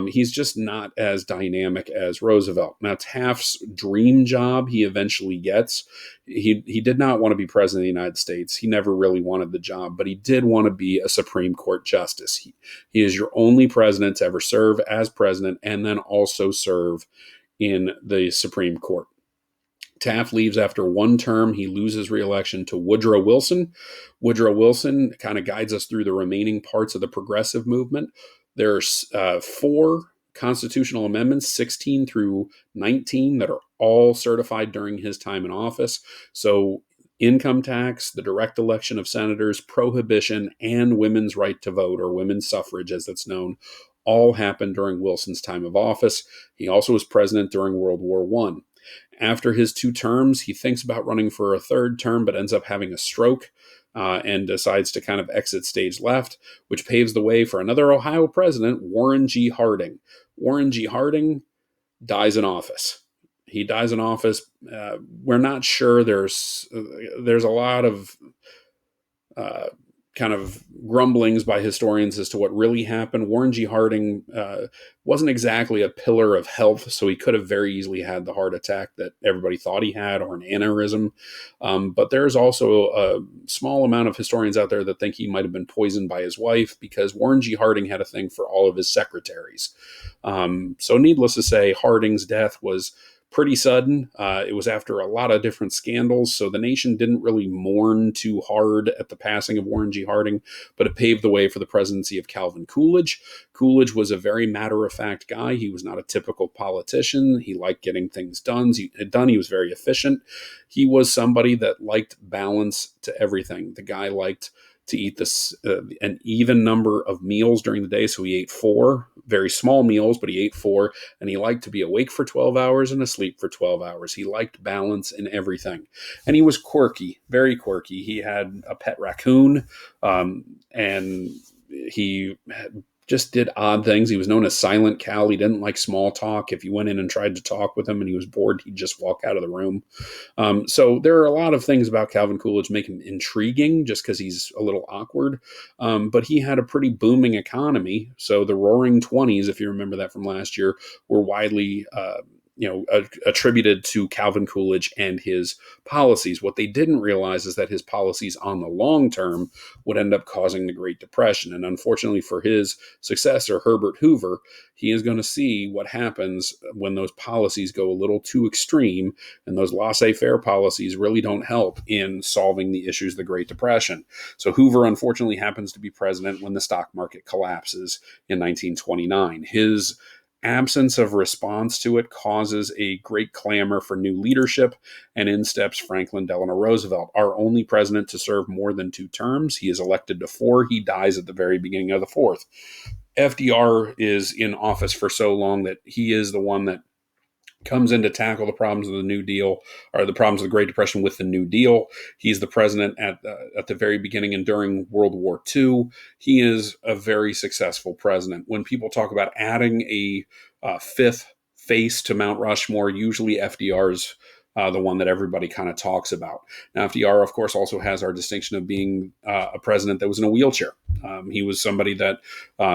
He's just not as dynamic as Roosevelt. Now, Taft's dream job he eventually gets. He did not want to be president of the United States. He never really wanted the job, but he did want to be a Supreme Court justice. He is your only president to ever serve as president and then also serve in the Supreme Court. Taft leaves after one term. He loses re-election to Woodrow Wilson. Woodrow Wilson kind of guides us through the remaining parts of the progressive movement. There's four constitutional amendments, 16 through 19, that are all certified during his time in office. So income tax, the direct election of senators, prohibition, and women's right to vote, or women's suffrage as it's known, all happened during Wilson's time of office. He also was president during World War I. After his two terms, he thinks about running for a third term, but ends up having a stroke and decides to kind of exit stage left, which paves the way for another Ohio president, Warren G. Harding. Warren G. Harding dies in office. He dies in office. We're not sure. There's a lot of kind of grumblings by historians as to what really happened. Warren G. Harding wasn't exactly a pillar of health, so he could have very easily had the heart attack that everybody thought he had, or an aneurysm. But there's also a small amount of historians out there that think he might have been poisoned by his wife, because Warren G. Harding had a thing for all of his secretaries. So needless to say, Harding's death was pretty sudden. It was after a lot of different scandals, so the nation didn't really mourn too hard at the passing of Warren G. Harding, but it paved the way for the presidency of Calvin Coolidge. Coolidge was a very matter-of-fact guy. He was not a typical politician. He liked getting things done. He was very efficient. He was somebody that liked balance to everything. The guy liked to eat an even number of meals during the day. So he ate 4 very small meals, but he ate 4, and he liked to be awake for 12 hours and asleep for 12 hours. He liked balance in everything. And he was quirky, very quirky. He had a pet raccoon, and he just did odd things. He was known as Silent Cal. He didn't like small talk. If you went in and tried to talk with him and he was bored, he'd just walk out of the room. So there are a lot of things about Calvin Coolidge make him intriguing, just because he's a little awkward. But he had a pretty booming economy. So the Roaring Twenties, if you remember that from last year, were widely attributed to Calvin Coolidge and his policies. What they didn't realize is that his policies on the long term would end up causing the Great Depression. And unfortunately for his successor, Herbert Hoover, he is going to see what happens when those policies go a little too extreme, and those laissez-faire policies really don't help in solving the issues of the Great Depression. So Hoover, unfortunately, happens to be president when the stock market collapses in 1929. His absence of response to it causes a great clamor for new leadership, and in steps Franklin Delano Roosevelt, our only president to serve more than 2 terms. He is elected to 4. He dies at the very beginning of the 4th. FDR is in office for so long that he is the one that comes in to tackle the problems of the New Deal, or the problems of the Great Depression with the New Deal. He's the president at the very beginning and during World War II. He is a very successful president. When people talk about adding a 5th face to Mount Rushmore, usually FDR's the one that everybody kind of talks about. Now, FDR, of course, also has our distinction of being a president that was in a wheelchair. He was somebody that,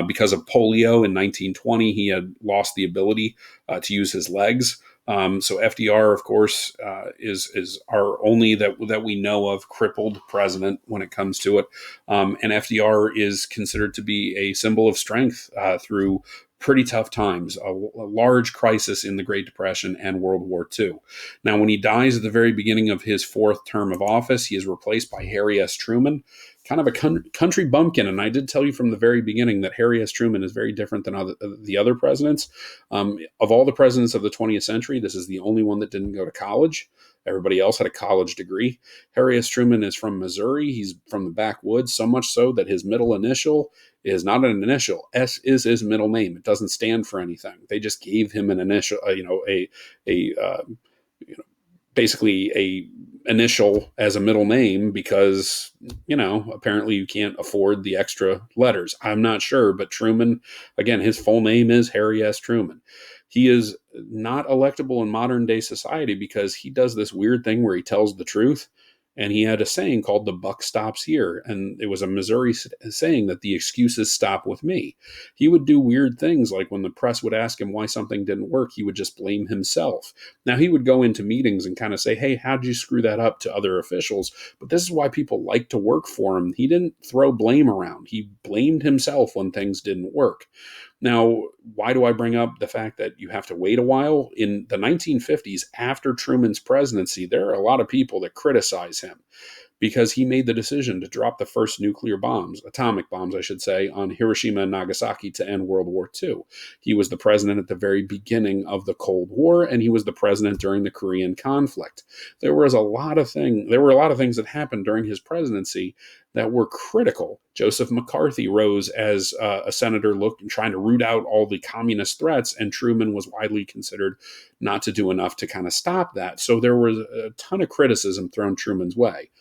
because of polio in 1920, he had lost the ability to use his legs. So FDR, of course, is our only that we know of crippled president when it comes to it. And FDR is considered to be a symbol of strength through pretty tough times, a large crisis in the Great Depression and World War II. Now, when he dies at the very beginning of his 4th term of office, he is replaced by Harry S. Truman, kind of a country bumpkin. And I did tell you from the very beginning that Harry S. Truman is very different than the other presidents. Of all the presidents of the 20th century, this is the only one that didn't go to college. Everybody else had a college degree. Harry S. Truman is from Missouri. He's from the backwoods, so much so that his middle initial is not an initial. S is his middle name. It doesn't stand for anything. They just gave him an initial, basically a initial as a middle name because, apparently you can't afford the extra letters. I'm not sure, but Truman, again, his full name is Harry S. Truman. He is not electable in modern day society because he does this weird thing where he tells the truth. And he had a saying called "the buck stops here," and it was a Missouri saying that the excuses stop with me. He would do weird things, like when the press would ask him why something didn't work, he would just blame himself. Now, he would go into meetings and kind of say, "Hey, how did you screw that up?" to other officials, but this is why people like to work for him. He didn't throw blame around. He blamed himself when things didn't work. Now, why do I bring up the fact that you have to wait a while? In the 1950s, after Truman's presidency, there are a lot of people that criticize him because he made the decision to drop the first nuclear bombs, atomic bombs, I should say, on Hiroshima and Nagasaki to end World War II. He was the president at the very beginning of the Cold War, and he was the president during the Korean conflict. There were a lot of things that happened during his presidency that were critical. Joseph McCarthy rose as a senator, trying to root out all the communist threats, and Truman was widely considered not to do enough to kind of stop that. So there was a ton of criticism thrown Truman's way.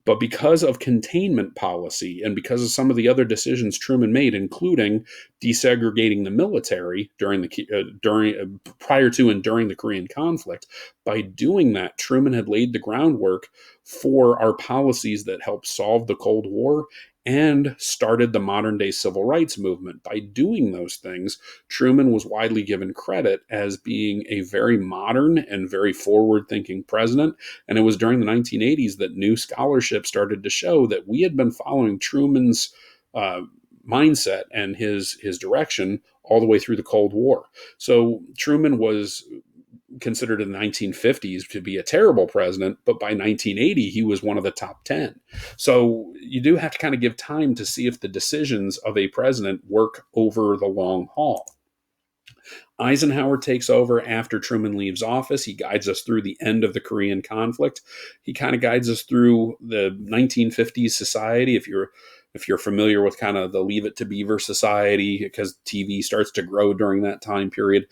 But because of containment policy and because of some of the other decisions Truman made, including desegregating the military prior to and during the Korean conflict, by doing that, Truman had laid the groundwork for our policies that helped solve the Cold War and started the modern day civil rights movement. By doing those things, Truman was widely given credit as being a very modern and very forward thinking president. And it was during the 1980s that new scholarship started to show that we had been following Truman's mindset and his direction all the way through the Cold War. So Truman was considered in the 1950s to be a terrible president, but by 1980, he was one of the top 10. So you do have to kind of give time to see if the decisions of a president work over the long haul. Eisenhower takes over after Truman leaves office. He guides us through the end of the Korean conflict. He kind of guides us through the 1950s society. If you're familiar with kind of the Leave It to Beaver society, because TV starts to grow during that time period.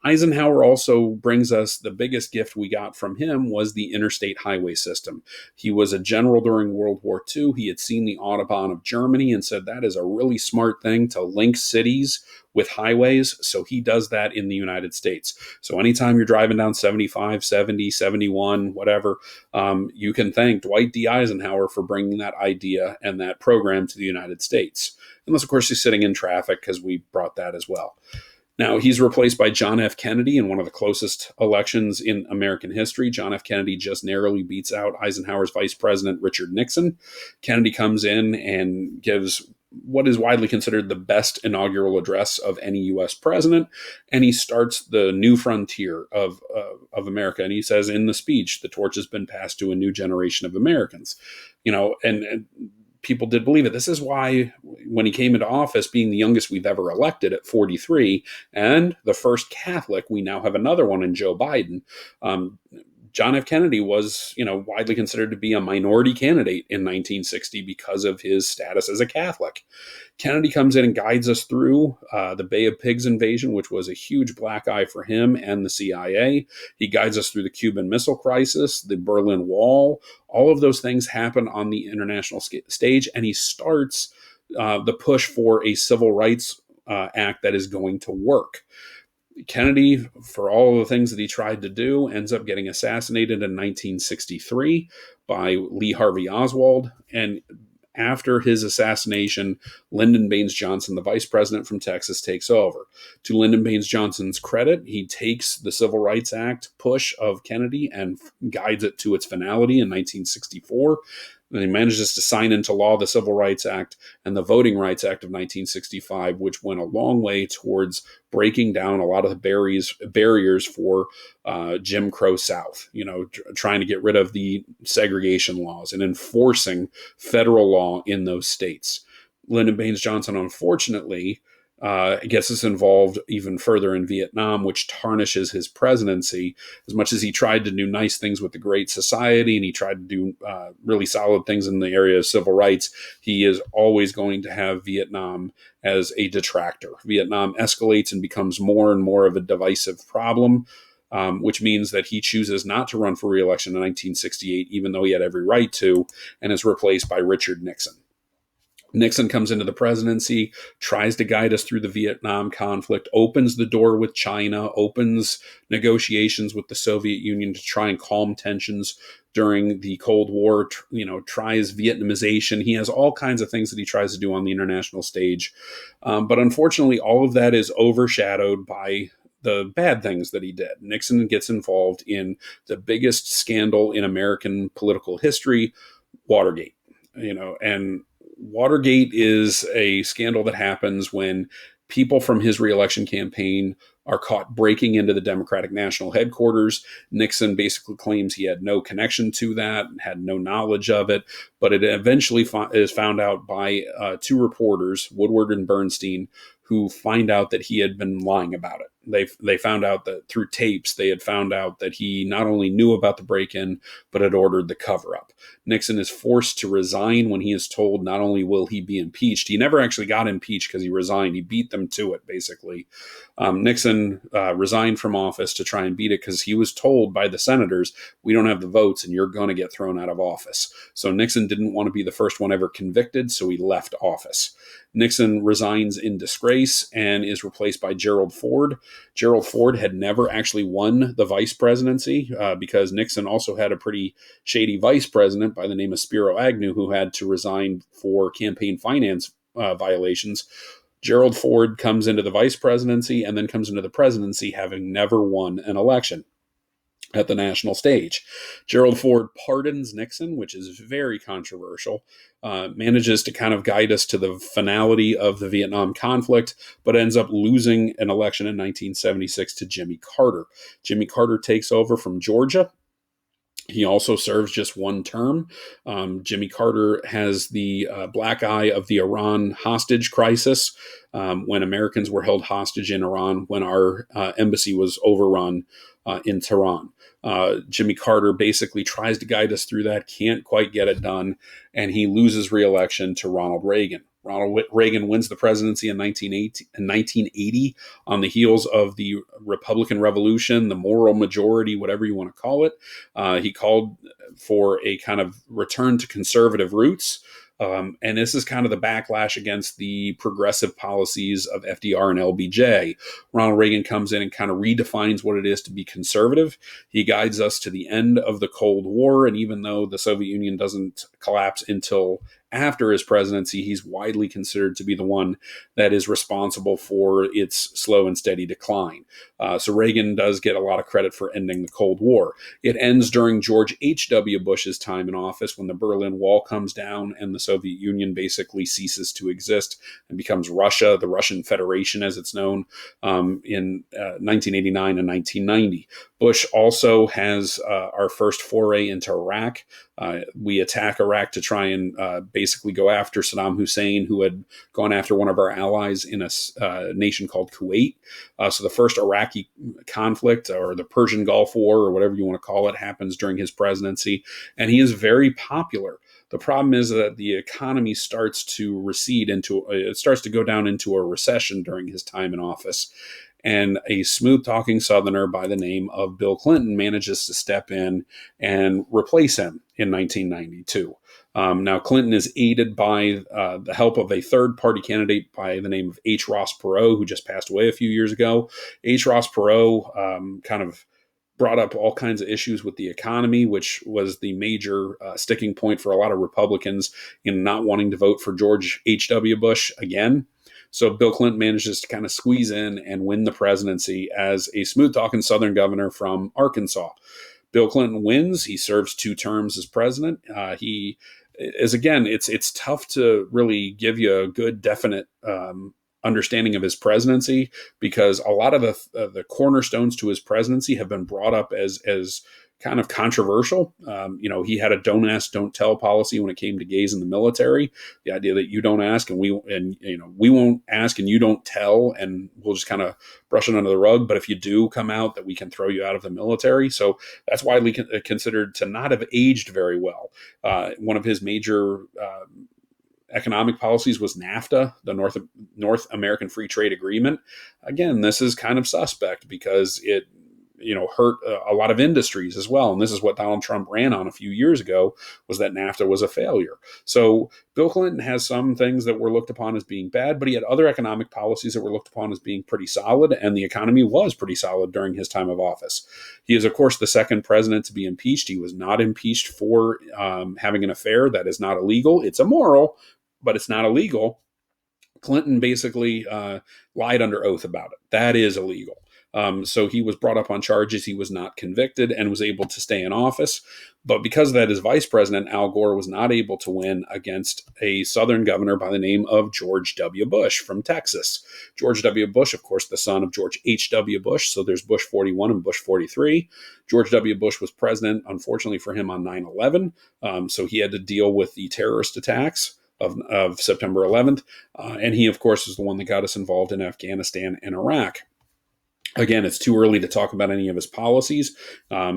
Eisenhower also brings us the biggest gift we got from him was the interstate highway system. He was a general during World War II. He had seen the Autobahn of Germany and said that is a really smart thing to link cities with highways. So he does that in the United States. So anytime you're driving down 75, 70, 71, whatever, you can thank Dwight D. Eisenhower for bringing that idea and that program to the United States. Unless, of course, he's sitting in traffic, because we brought that as well. Now, he's replaced by John F. Kennedy in one of the closest elections in American history. John F. Kennedy just narrowly beats out Eisenhower's vice president, Richard Nixon. Kennedy comes in and gives what is widely considered the best inaugural address of any U.S. president, and he starts the new frontier of America. And he says in the speech, the torch has been passed to a new generation of Americans. And people did believe it. This is why when he came into office, being the youngest we've ever elected at 43, and the first Catholic, we now have another one in Joe Biden. John F. Kennedy was, widely considered to be a minority candidate in 1960 because of his status as a Catholic. Kennedy comes in and guides us through the Bay of Pigs invasion, which was a huge black eye for him and the CIA. He guides us through the Cuban Missile Crisis, the Berlin Wall. All of those things happen on the international stage, and he starts the push for a civil rights act that is going to work. Kennedy, for all the things that he tried to do, ends up getting assassinated in 1963 by Lee Harvey Oswald. And after his assassination, Lyndon Baines Johnson, the vice president from Texas, takes over. To Lyndon Baines Johnson's credit, he takes the Civil Rights Act push of Kennedy and guides it to its finality in 1964. And he manages to sign into law the Civil Rights Act and the Voting Rights Act of 1965, which went a long way towards breaking down a lot of the barriers for Jim Crow South, trying to get rid of the segregation laws and enforcing federal law in those states. Lyndon Baines Johnson, unfortunately, gets us involved even further in Vietnam, which tarnishes his presidency. As much as he tried to do nice things with the Great Society and he tried to do really solid things in the area of civil rights, he is always going to have Vietnam as a detractor. Vietnam escalates and becomes more and more of a divisive problem, which means that he chooses not to run for re-election in 1968, even though he had every right to, and is replaced by Richard Nixon. Nixon comes into the presidency, tries to guide us through the Vietnam conflict, opens the door with China, opens negotiations with the Soviet Union to try and calm tensions during the Cold War, tries Vietnamization. He has all kinds of things that he tries to do on the international stage. But unfortunately, all of that is overshadowed by the bad things that he did. Nixon gets involved in the biggest scandal in American political history, Watergate. And Watergate is a scandal that happens when people from his reelection campaign are caught breaking into the Democratic National Headquarters. Nixon basically claims he had no connection to that, had no knowledge of it, but it eventually is found out by two reporters, Woodward and Bernstein, who find out that he had been lying about it. They found out that through tapes, they had found out that he not only knew about the break-in, but had ordered the cover-up. Nixon is forced to resign when he is told not only will he be impeached, he never actually got impeached because he resigned. He beat them to it, basically. Nixon resigned from office to try and beat it because he was told by the senators, we don't have the votes and you're going to get thrown out of office. So Nixon didn't want to be the first one ever convicted, so he left office. Nixon resigns in disgrace and is replaced by Gerald Ford. Gerald Ford had never actually won the vice presidency because Nixon also had a pretty shady vice president by the name of Spiro Agnew, who had to resign for campaign finance violations. Gerald Ford comes into the vice presidency and then comes into the presidency having never won an election at the national stage. Gerald Ford pardons Nixon, which is very controversial, manages to kind of guide us to the finality of the Vietnam conflict, but ends up losing an election in 1976 to Jimmy Carter. Jimmy Carter takes over from Georgia. He also serves just one term. Jimmy Carter has the black eye of the Iran hostage crisis when Americans were held hostage in Iran when our embassy was overrun in Tehran. Jimmy Carter basically tries to guide us through that, can't quite get it done, and he loses re-election to Ronald Reagan. Ronald Reagan wins the presidency in 1980 on the heels of the Republican Revolution, the moral majority, whatever you want to call it. He called for a kind of return to conservative roots. And this is kind of the backlash against the progressive policies of FDR and LBJ. Ronald Reagan comes in and kind of redefines what it is to be conservative. He guides us to the end of the Cold War. And even though the Soviet Union doesn't collapse until after his presidency, he's widely considered to be the one that is responsible for its slow and steady decline. So Reagan does get a lot of credit for ending the Cold War. It ends during George H.W. Bush's time in office when the Berlin Wall comes down and the Soviet Union basically ceases to exist and becomes Russia, the Russian Federation as it's known, in 1989 and 1990. Bush also has our first foray into Iraq. We attack Iraq to try and basically go after Saddam Hussein, who had gone after one of our allies in a nation called Kuwait. So the first Iraqi conflict, or the Persian Gulf War, or whatever you want to call it, happens during his presidency. And he is very popular. The problem is that the economy starts to recede it starts to go down into a recession during his time in office. And a smooth-talking Southerner by the name of Bill Clinton manages to step in and replace him in 1992. Now, Clinton is aided by the help of a third-party candidate by the name of H. Ross Perot, who just passed away a few years ago. H. Ross Perot kind of brought up all kinds of issues with the economy, which was the major sticking point for a lot of Republicans in not wanting to vote for George H.W. Bush again. So Bill Clinton manages to kind of squeeze in and win the presidency as a smooth-talking Southern governor from Arkansas. Bill Clinton wins. He serves 2 terms as president. He is, again, it's tough to really give you a good, definite understanding of his presidency because a lot of the cornerstones to his presidency have been brought up as kind of controversial. He had a don't ask, don't tell policy when it came to gays in the military. The idea that you don't ask and we won't ask and you don't tell and we'll just kind of brush it under the rug. But if you do come out, that we can throw you out of the military. So that's widely considered to not have aged very well. One of his major economic policies was NAFTA, the North American Free Trade Agreement. Again, this is kind of suspect because it hurt a lot of industries as well. And this is what Donald Trump ran on a few years ago, was that NAFTA was a failure. So Bill Clinton has some things that were looked upon as being bad, but he had other economic policies that were looked upon as being pretty solid, and the economy was pretty solid during his time of office. He is, of course, the second president to be impeached. He was not impeached for having an affair. That is not illegal. It's immoral, but it's not illegal. Clinton basically lied under oath about it. That is illegal. So he was brought up on charges. He was not convicted and was able to stay in office. But because of that, his vice president, Al Gore, was not able to win against a Southern governor by the name of George W. Bush from Texas. George W. Bush, of course, the son of George H.W. Bush. So there's Bush 41 and Bush 43. George W. Bush was president, unfortunately for him, on 9/11. So he had to deal with the terrorist attacks of September 11th. And he, of course, is the one that got us involved in Afghanistan and Iraq. Again, it's too early to talk about any of his policies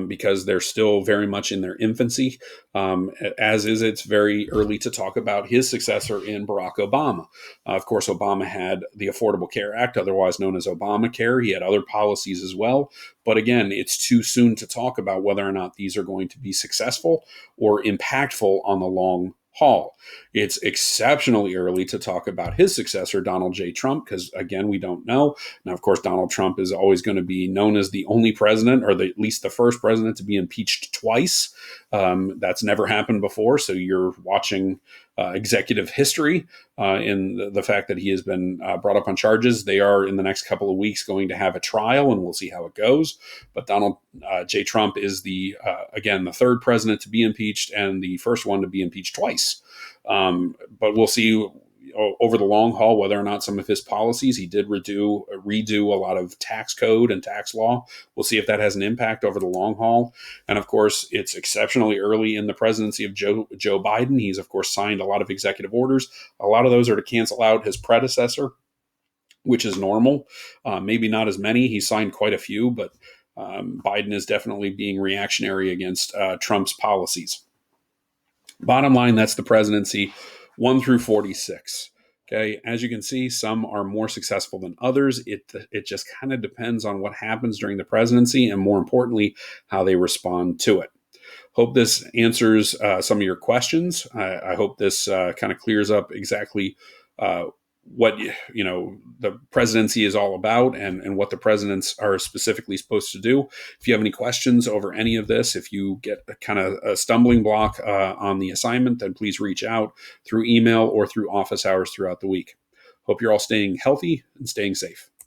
because they're still very much in their infancy, as is it's very early to talk about his successor in Barack Obama. Of course, Obama had the Affordable Care Act, otherwise known as Obamacare. He had other policies as well. But again, it's too soon to talk about whether or not these are going to be successful or impactful on the long haul. It's exceptionally early to talk about his successor, Donald J. Trump, because again, we don't know. Now, of course, Donald Trump is always going to be known as the only president, or at least the first president to be impeached twice. That's never happened before. So you're watching executive history in the fact that he has been brought up on charges. They are, in the next couple of weeks, going to have a trial, and we'll see how it goes. But Donald J. Trump is again, the third president to be impeached and the first one to be impeached twice. But we'll see over the long haul whether or not some of his policies, he did redo a lot of tax code and tax law. We'll see if that has an impact over the long haul. And of course, it's exceptionally early in the presidency of Joe Biden. He's, of course, signed a lot of executive orders. A lot of those are to cancel out his predecessor, which is normal. Maybe not as many. He signed quite a few, but Biden is definitely being reactionary against Trump's policies. Bottom line, that's the presidency 1 through 46. Okay, as you can see, some are more successful than others. It just kind of depends on what happens during the presidency, and more importantly, how they respond to it. Hope this answers some of your questions. I hope this kind of clears up exactly what the presidency is all about and what the presidents are specifically supposed to do. If you have any questions over any of this, if you get a kind of a stumbling block on the assignment, then please reach out through email or through office hours throughout the week. Hope you're all staying healthy and staying safe.